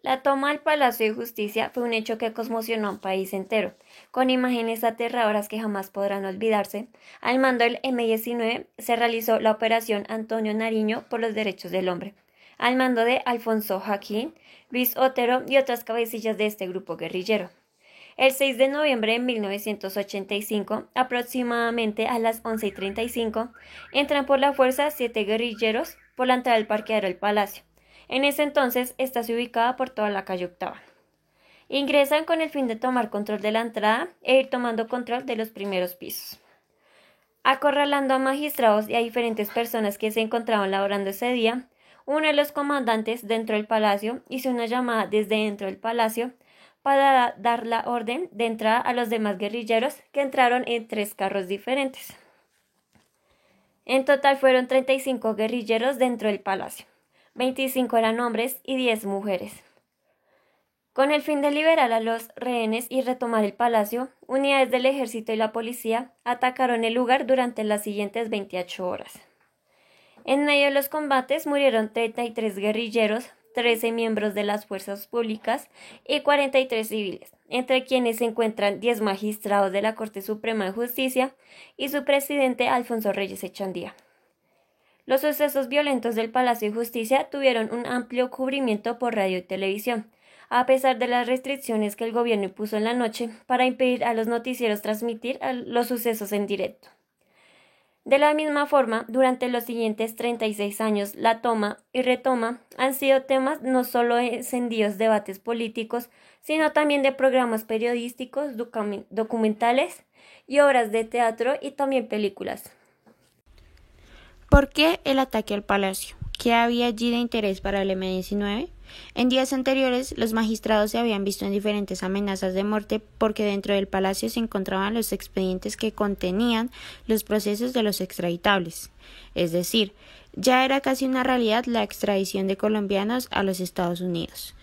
La toma del Palacio de Justicia fue un hecho que conmocionó a un país entero, con imágenes aterradoras que jamás podrán olvidarse. Al mando del M-19 se realizó la Operación Antonio Nariño por los Derechos del Hombre, al mando de Alfonso Joaquín, Luis Otero y otras cabecillas de este grupo guerrillero. El 6 de noviembre de 1985, aproximadamente a las 11:35, entran por la fuerza 7 guerrilleros por la entrada del parqueadero del Palacio. En ese entonces, esta se ubicaba por toda la calle Octava. Ingresan con el fin de tomar control de la entrada e ir tomando control de los primeros pisos. Acorralando a magistrados y a diferentes personas que se encontraban laborando ese día, uno de los comandantes dentro del palacio hizo una llamada desde dentro del palacio para dar la orden de entrada a los demás guerrilleros, que entraron en 3 carros diferentes. En total fueron 35 guerrilleros dentro del palacio. 25 eran hombres y 10 mujeres. Con el fin de liberar a los rehenes y retomar el palacio, unidades del ejército y la policía atacaron el lugar durante las siguientes 28 horas. En medio de los combates murieron 33 guerrilleros, 13 miembros de las fuerzas públicas y 43 civiles, entre quienes se encuentran 10 magistrados de la Corte Suprema de Justicia y su presidente Alfonso Reyes Echandía. Los sucesos violentos del Palacio de Justicia tuvieron un amplio cubrimiento por radio y televisión, a pesar de las restricciones que el gobierno impuso en la noche para impedir a los noticieros transmitir los sucesos en directo. De la misma forma, durante los siguientes 36 años, la toma y retoma han sido temas no solo de encendidos debates políticos, sino también de programas periodísticos, documentales y obras de teatro y también películas. ¿Por qué el ataque al palacio? ¿Qué había allí de interés para el M-19? En días anteriores, los magistrados se habían visto en diferentes amenazas de muerte porque dentro del palacio se encontraban los expedientes que contenían los procesos de los extraditables. Es decir, ya era casi una realidad la extradición de colombianos a los Estados Unidos.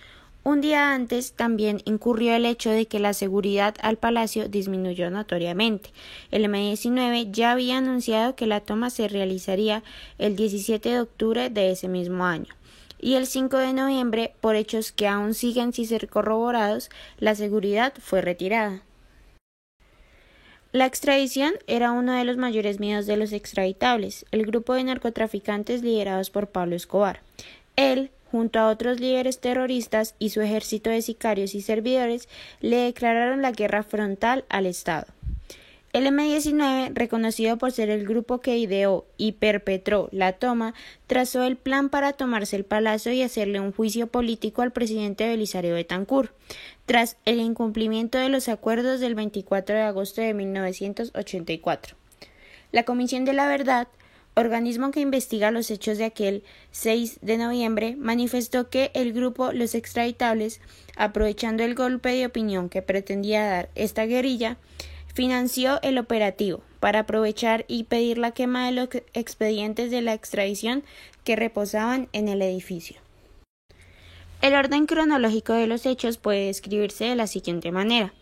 Un día antes también incurrió el hecho de que la seguridad al palacio disminuyó notoriamente. El M-19 ya había anunciado que la toma se realizaría el 17 de octubre de ese mismo año. Y el 5 de noviembre, por hechos que aún siguen sin ser corroborados, la seguridad fue retirada. La extradición era uno de los mayores miedos de los extraditables, el grupo de narcotraficantes liderados por Pablo Escobar. Él, junto a otros líderes terroristas y su ejército de sicarios y servidores, le declararon la guerra frontal al Estado. El M-19, reconocido por ser el grupo que ideó y perpetró la toma, trazó el plan para tomarse el palacio y hacerle un juicio político al presidente Belisario Betancur, tras el incumplimiento de los acuerdos del 24 de agosto de 1984. La Comisión de la Verdad, organismo que investiga los hechos de aquel 6 de noviembre, manifestó que el grupo Los Extraditables, aprovechando el golpe de opinión que pretendía dar esta guerrilla, financió el operativo para aprovechar y pedir la quema de los expedientes de la extradición que reposaban en el edificio. El orden cronológico de los hechos puede describirse de la siguiente manera.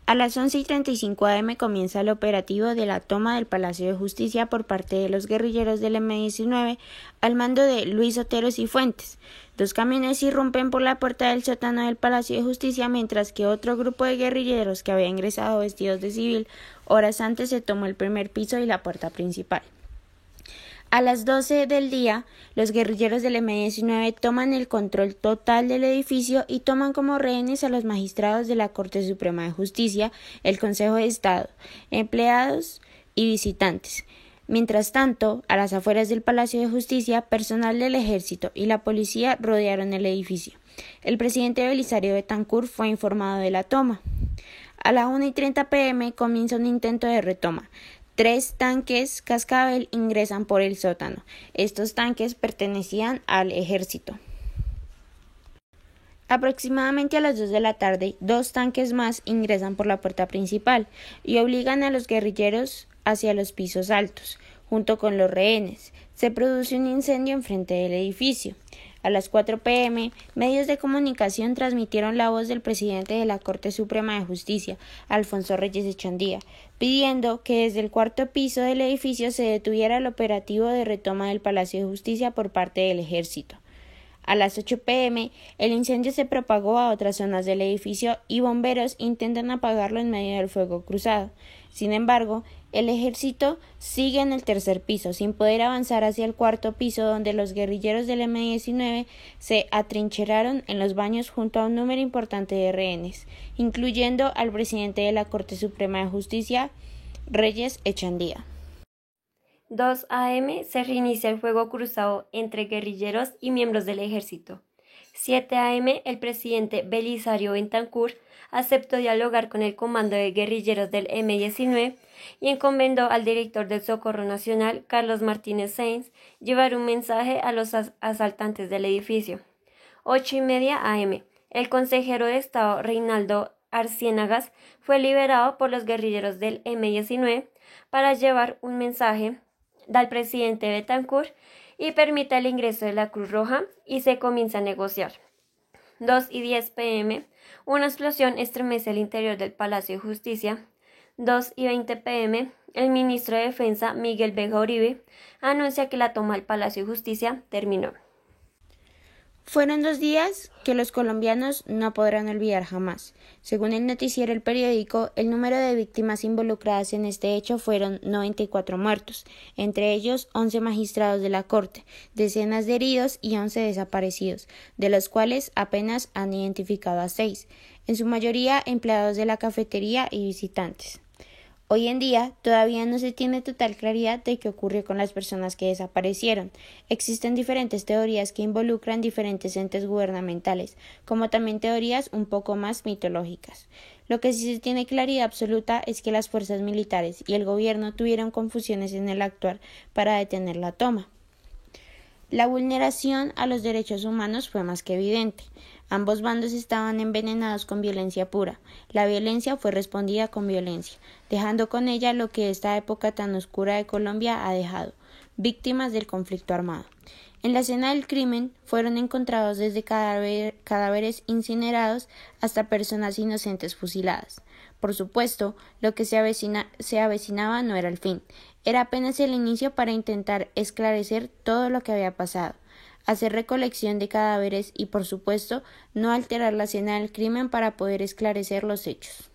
A las 11:35 am comienza el operativo de la toma del Palacio de Justicia por parte de los guerrilleros del M-19 al mando de Luis Otero Cifuentes. 2 camiones irrumpen por la puerta del sótano del Palacio de Justicia, mientras que otro grupo de guerrilleros que había ingresado vestidos de civil horas antes se tomó el primer piso y la puerta principal. A las 12 del día, los guerrilleros del M-19 toman el control total del edificio y toman como rehenes a los magistrados de la Corte Suprema de Justicia, el Consejo de Estado, empleados y visitantes. Mientras tanto, a las afueras del Palacio de Justicia, personal del Ejército y la policía rodearon el edificio. El presidente Belisario Betancur fue informado de la toma. A las 1:30 p.m. comienza un intento de retoma. 3 tanques cascabel ingresan por el sótano. Estos tanques pertenecían al ejército. Aproximadamente a las 2 de la tarde, 2 tanques más ingresan por la puerta principal y obligan a los guerrilleros hacia los pisos altos, junto con los rehenes. Se produce un incendio enfrente del edificio. A las 4 p.m., medios de comunicación transmitieron la voz del presidente de la Corte Suprema de Justicia, Alfonso Reyes Echandía, pidiendo que desde el 4º piso del edificio se detuviera el operativo de retoma del Palacio de Justicia por parte del Ejército. A las 8 p.m., el incendio se propagó a otras zonas del edificio y bomberos intentan apagarlo en medio del fuego cruzado. Sin embargo, el ejército sigue en el tercer piso, sin poder avanzar hacia el cuarto piso, donde los guerrilleros del M-19 se atrincheraron en los baños junto a un número importante de rehenes, incluyendo al presidente de la Corte Suprema de Justicia, Reyes Echandía. 2 a.m. se reinicia el fuego cruzado entre guerrilleros y miembros del ejército. 7 a.m. el presidente Belisario Betancur aceptó dialogar con el comando de guerrilleros del M-19 y encomendó al director del Socorro Nacional, Carlos Martínez Sainz, llevar un mensaje a los asaltantes del edificio. 8:30 a.m. el consejero de Estado Reinaldo Arciénagas fue liberado por los guerrilleros del M-19 para llevar un mensaje al presidente Betancur y permita el ingreso de la Cruz Roja y se comienza a negociar. 2:10 p.m. una explosión estremece el interior del Palacio de Justicia. 2:20 p.m. el ministro de Defensa, Miguel Vega Uribe, anuncia que la toma del Palacio de Justicia terminó. Fueron 2 días que los colombianos no podrán olvidar jamás. Según el noticiero El Periódico, el número de víctimas involucradas en este hecho fueron 94 muertos, entre ellos 11 magistrados de la Corte, decenas de heridos y 11 desaparecidos, de los cuales apenas han identificado a 6, en su mayoría empleados de la cafetería y visitantes. Hoy en día todavía no se tiene total claridad de qué ocurrió con las personas que desaparecieron. Existen diferentes teorías que involucran diferentes entes gubernamentales, como también teorías un poco más mitológicas. Lo que sí se tiene claridad absoluta es que las fuerzas militares y el gobierno tuvieron confusiones en el actuar para detener la toma. La vulneración a los derechos humanos fue más que evidente. Ambos bandos estaban envenenados con violencia pura. La violencia fue respondida con violencia, dejando con ella lo que esta época tan oscura de Colombia ha dejado: víctimas del conflicto armado. En la escena del crimen fueron encontrados desde cadáveres incinerados hasta personas inocentes fusiladas. Por supuesto, lo que se avecinaba no era el fin, era apenas el inicio para intentar esclarecer todo lo que había pasado, hacer recolección de cadáveres y, por supuesto, no alterar la escena del crimen para poder esclarecer los hechos.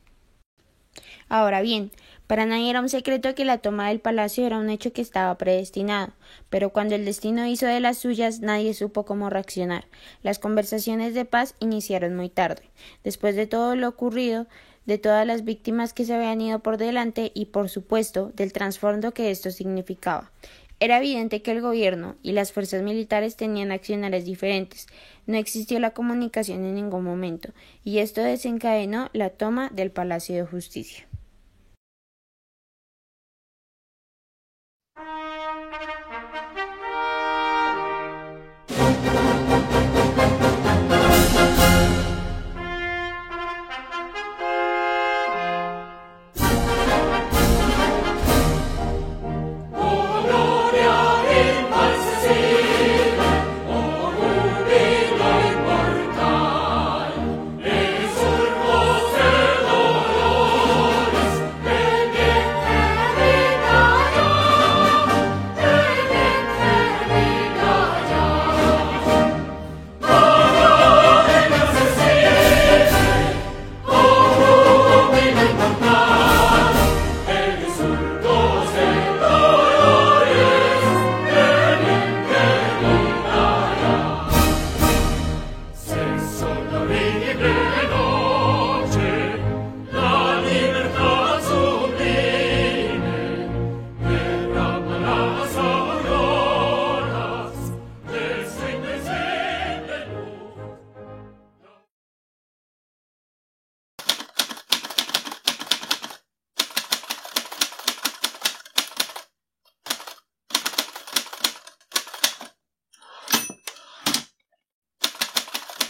Ahora bien, para nadie era un secreto que la toma del palacio era un hecho que estaba predestinado, pero cuando el destino hizo de las suyas, nadie supo cómo reaccionar. Las conversaciones de paz iniciaron muy tarde. Después de todo lo ocurrido, de todas las víctimas que se habían ido por delante y, por supuesto, del trasfondo que esto significaba. Era evidente que el gobierno y las fuerzas militares tenían accionarios diferentes. No existió la comunicación en ningún momento, y esto desencadenó la toma del Palacio de Justicia.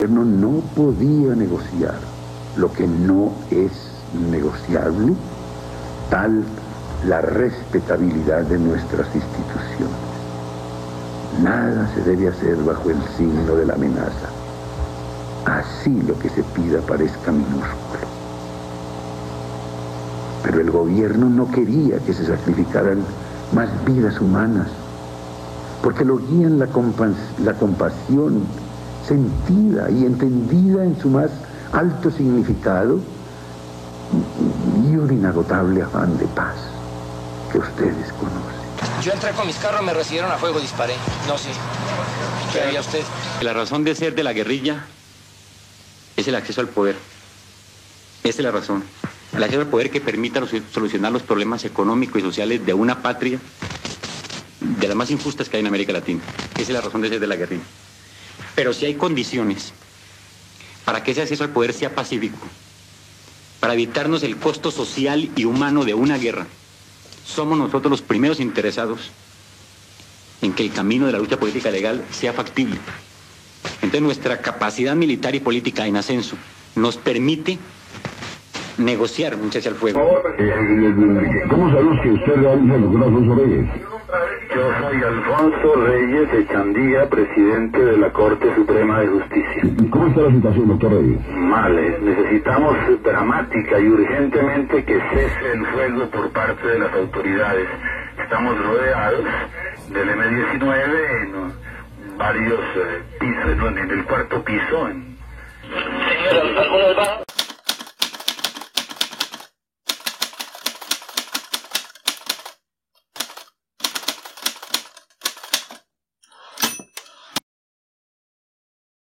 El gobierno no podía negociar lo que no es negociable, tal la respetabilidad de nuestras instituciones. Nada se debe hacer bajo el signo de la amenaza. Así lo que se pida parezca minúsculo. Pero el gobierno no quería que se sacrificaran más vidas humanas, porque lo guían la compasión sentida y entendida en su más alto significado y un inagotable afán de paz que ustedes conocen. Yo entré con mis carros, me recibieron a fuego, disparé. No sé. ¿Qué haría usted? La razón de ser de la guerrilla es el acceso al poder. Esa es la razón. El acceso al poder que permita solucionar los problemas económicos y sociales de una patria de las más injustas que hay en América Latina. Esa es la razón de ser de la guerrilla. Pero si hay condiciones para que ese acceso al poder sea pacífico, para evitarnos el costo social y humano de una guerra, somos nosotros los primeros interesados en que el camino de la lucha política legal sea factible. Entonces nuestra capacidad militar y política en ascenso nos permite negociar un cese al fuego. ¿Cómo sabes que usted realiza el doctor Alfonso Reyes? Yo soy Alfonso Reyes Echandía, presidente de la Corte Suprema de Justicia. ¿Cómo está la situación, doctor Reyes? Mal, necesitamos dramática y urgentemente que cese el fuego por parte de las autoridades. Estamos rodeados del M-19 en varios pisos, en el cuarto piso. Señora, ¿alguna